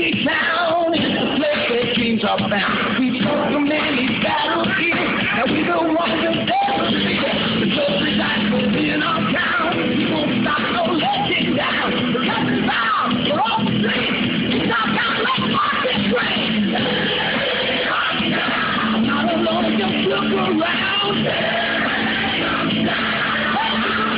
City town is the place where dreams are found. We've fought so many battles here, and we don't want to ever fear. The country's like in our town. We won't stop, no letting down. The country's bound, we're on the street. We stop down like market train. Not alone, just look around.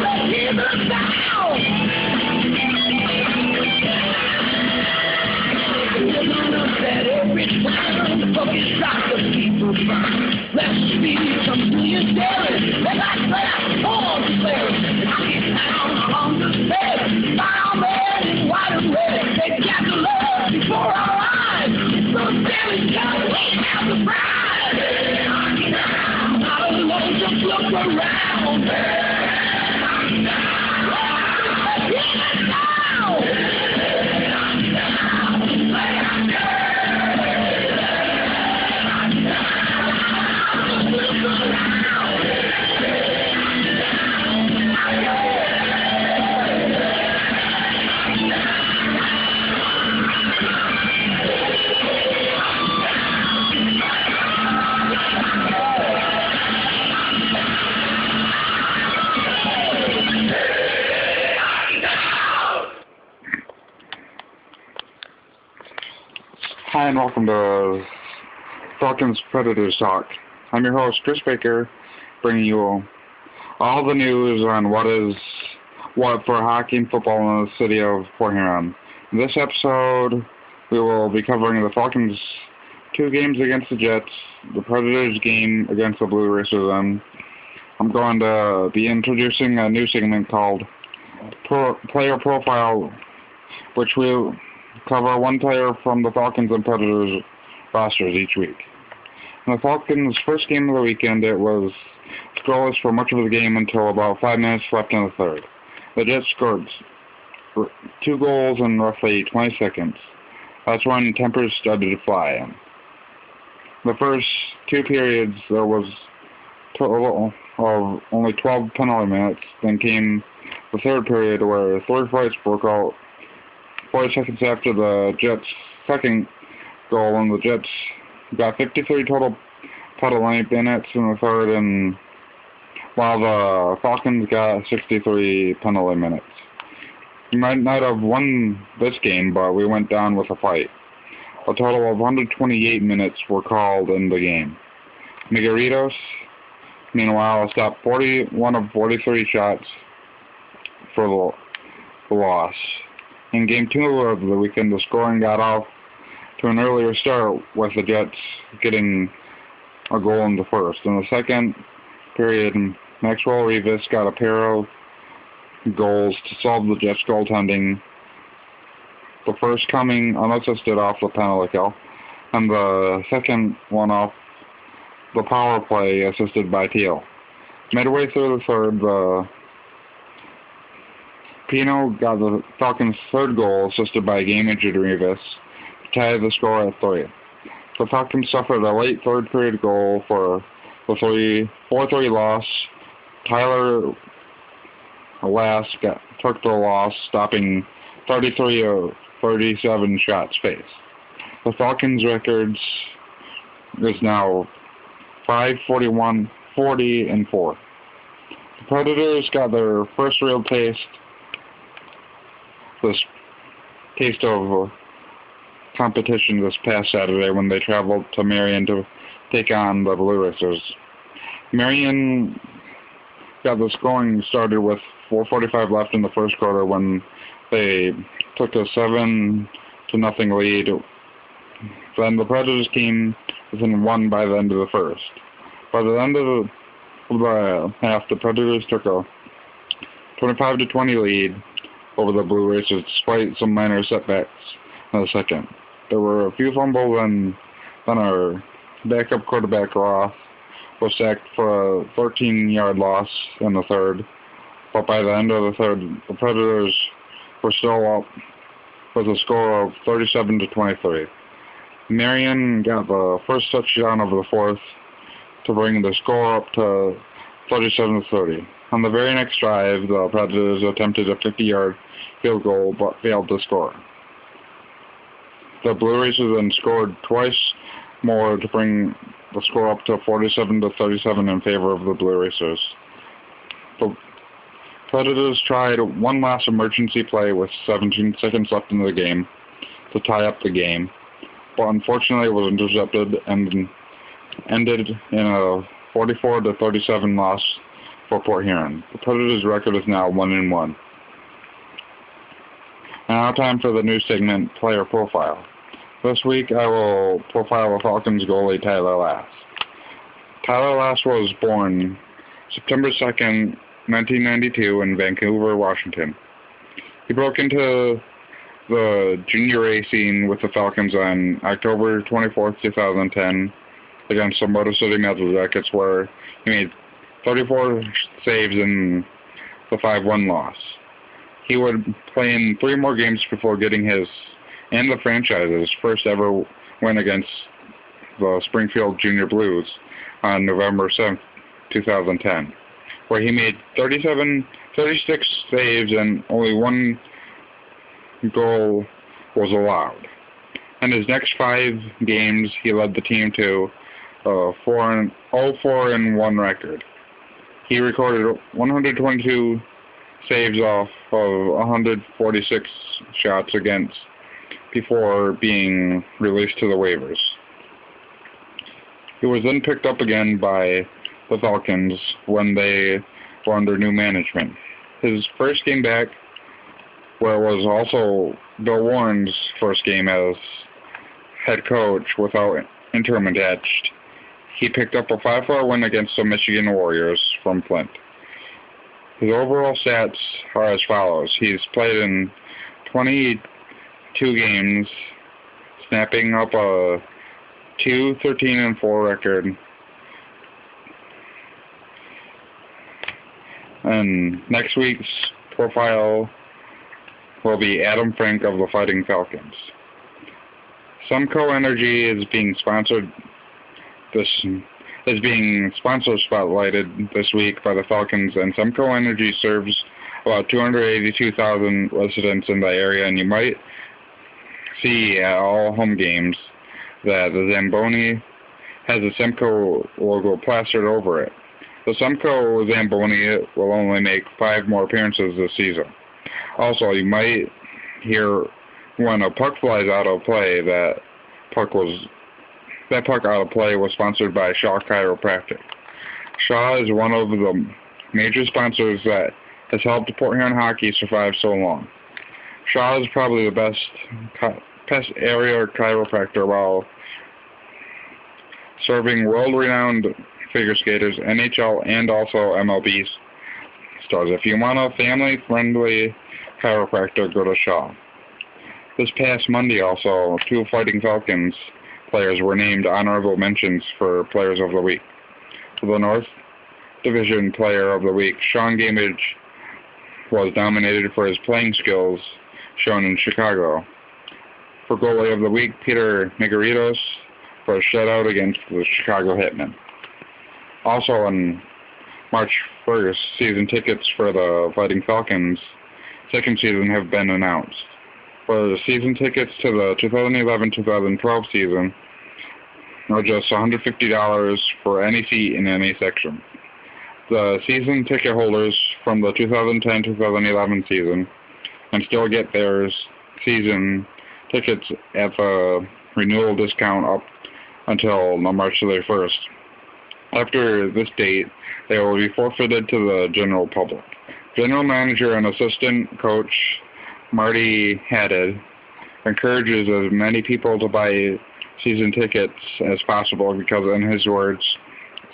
Let's hear the sound. Every time the focus stops, the people burn. Let's be some millionaires. Let us laugh, all the players. I get down on the bed. Fireman in white and red. They got the love before our eyes. It's so very young, we have the pride. Not alone, just look around. Let's hear the sound. Hi and welcome to Falcons Predators Talk. I'm your host, Chris Baker, bringing you all the news on what for hockey and football in the city of Port Huron. In this episode, we will be covering the Falcons' 2 games against the Jets, the Predators' game against the Blue Racers, and I'm going to be introducing a new segment called Player Profile, which will cover one player from the Falcons and Predators rosters each week. In the Falcons' first game of the weekend, it was scoreless for much of the game until about 5 minutes left in the third. The Jets scored 2 goals in roughly 20 seconds. That's when tempers started to fly. The first 2 periods, there was a total of only 12 penalty minutes. Then came the third period where 3 fights broke out 40 seconds after the Jets' second goal, and the Jets got 53 total penalty minutes in the third, and while the Falcons got 63 penalty minutes. We might not have won this game, but we went down with a fight. A total of 128 minutes were called in the game. Miguelitos, meanwhile, stopped 41 of 43 shots for the loss. In Game 2 of the weekend, the scoring got off to an earlier start, with the Jets getting a goal in the first. In the second period, Maxwell Rivas got a pair of goals to solve the Jets' goaltending. The first coming unassisted off the penalty kill, and the second one off the power play assisted by Teal. Midway through the third, Pino got the Falcons' third goal, assisted by game-injured Rivas, to tie the score at 3. The Falcons suffered a late third period goal for the 4-3 loss. Tyler Lass took the loss, stopping 33 of 37 shots faced. The Falcons' records is now 5-41, 40-4. The Predators got their first real taste of competition this past Saturday when they traveled to Marion to take on the Blue Racers. Marion got the scoring started with 4:45 left in the first quarter when they took a 7-0 lead. Then the Predators came within 1 by the end of the first. By the end of the half, the Predators took a 25-20 lead over the Blue Racers, despite some minor setbacks in the second. There were a few fumbles, and then our backup quarterback Roth was sacked for a 13-yard loss in the third. But by the end of the third, the Predators were still up with a score of 37-23. Marion got the first touchdown of the fourth to bring the score up to 37-30. On the very next drive, the Predators attempted a 50-yard field goal but failed to score. The Blue Racers then scored twice more to bring the score up to 47-37 in favor of the Blue Racers. The Predators tried one last emergency play with 17 seconds left in the game to tie up the game, but unfortunately it was intercepted and ended in a 44-37 loss for Port Huron. The Predators' record is now 1-1. Now time for the new segment, Player Profile. This week I will profile the Falcons goalie Tyler Lass. Tyler Lass was born September 2nd, 1992 in Vancouver, Washington. He broke into the junior A scene with the Falcons on October 24th, 2010 against the Motor City Metal Jackets, where he made 34 saves in the 5-1 loss. He would play in 3 more games before getting his and the franchise's first ever win against the Springfield Junior Blues on November 7th, 2010, where he made 36 saves and only 1 goal was allowed. In his next 5 games, he led the team to a 4-1 record. He recorded 122 saves off of 146 shots against before being released to the waivers. He was then picked up again by the Falcons when they were under new management. His first game back, where it was also Bill Warren's first game as head coach without interim attached, he picked up a 5-4 win against the Michigan Warriors from Flint. His overall stats are as follows. He's played in 22 games, snapping up a 2-13-4 record. And next week's profile will be Adam Frank of the Fighting Falcons. Sumco Energy is being spotlighted this week by the Falcons, and Sumco Energy serves about 282,000 residents in the area, and you might see at all home games that the Zamboni has a Sumco logo plastered over it. The Sumco Zamboni will only make 5 more appearances this season. Also, you might hear when a puck flies out of play, that puck out of play was sponsored by Shaw Chiropractic. Shaw is one of the major sponsors that has helped Port Huron hockey survive so long. Shaw is probably the best area chiropractor while serving world-renowned figure skaters, NHL, and also MLB stars. If you want a family-friendly chiropractor, go to Shaw. This past Monday also, 2 Fighting Falcons players were named honorable mentions for Players of the Week. For the North Division Player of the Week, Sean Gamage was nominated for his playing skills shown in Chicago. For Goalie of the Week, Peter Nigaritos for a shutout against the Chicago Hitmen. Also on March 1st, season tickets for the Fighting Falcons' second season have been announced. For the season tickets to the 2011-2012 season are just $150 for any seat in any section. The season ticket holders from the 2010-2011 season can still get their season tickets at the renewal discount up until March 31st. After this date, they will be forfeited to the general public. General manager and assistant coach Marty Haddad encourages as many people to buy season tickets as possible because, in his words,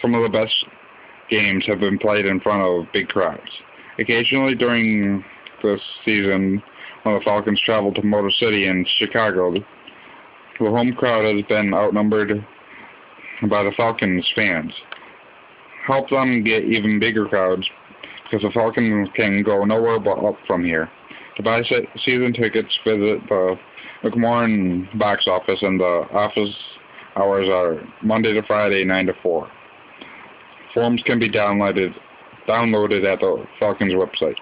some of the best games have been played in front of big crowds. Occasionally during this season, when the Falcons travel to Motor City and Chicago, the home crowd has been outnumbered by the Falcons fans. Help them get even bigger crowds because the Falcons can go nowhere but up from here. To buy season tickets, visit the McMorran box office, and the office hours are Monday to Friday, 9 to 4. Forms can be downloaded at the Falcons website.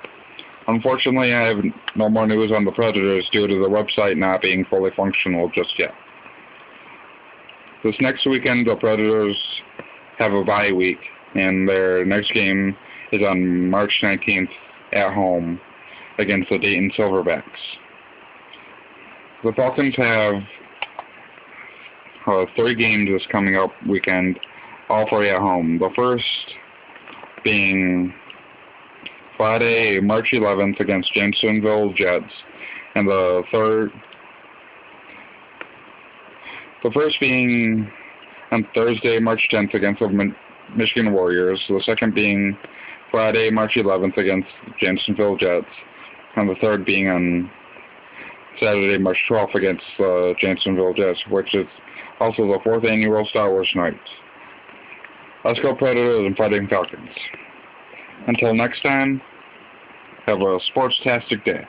Unfortunately, I have no more news on the Predators due to the website not being fully functional just yet. This next weekend, the Predators have a bye week, and their next game is on March 19th at home against the Dayton Silverbacks. The Falcons have 3 games this coming up weekend, all 3 at home. The first being Friday, March 11th against Jacksonville Jets, and the first being on Thursday, March 10th against the Michigan Warriors, the second being Friday, March 11th against Jacksonville Jets, and the third being on Saturday, March 12th against the Jacksonville Jets, which is also the 4th annual Star Wars night. Let's go Predators and Fighting Falcons. Until next time, have a sports-tastic day.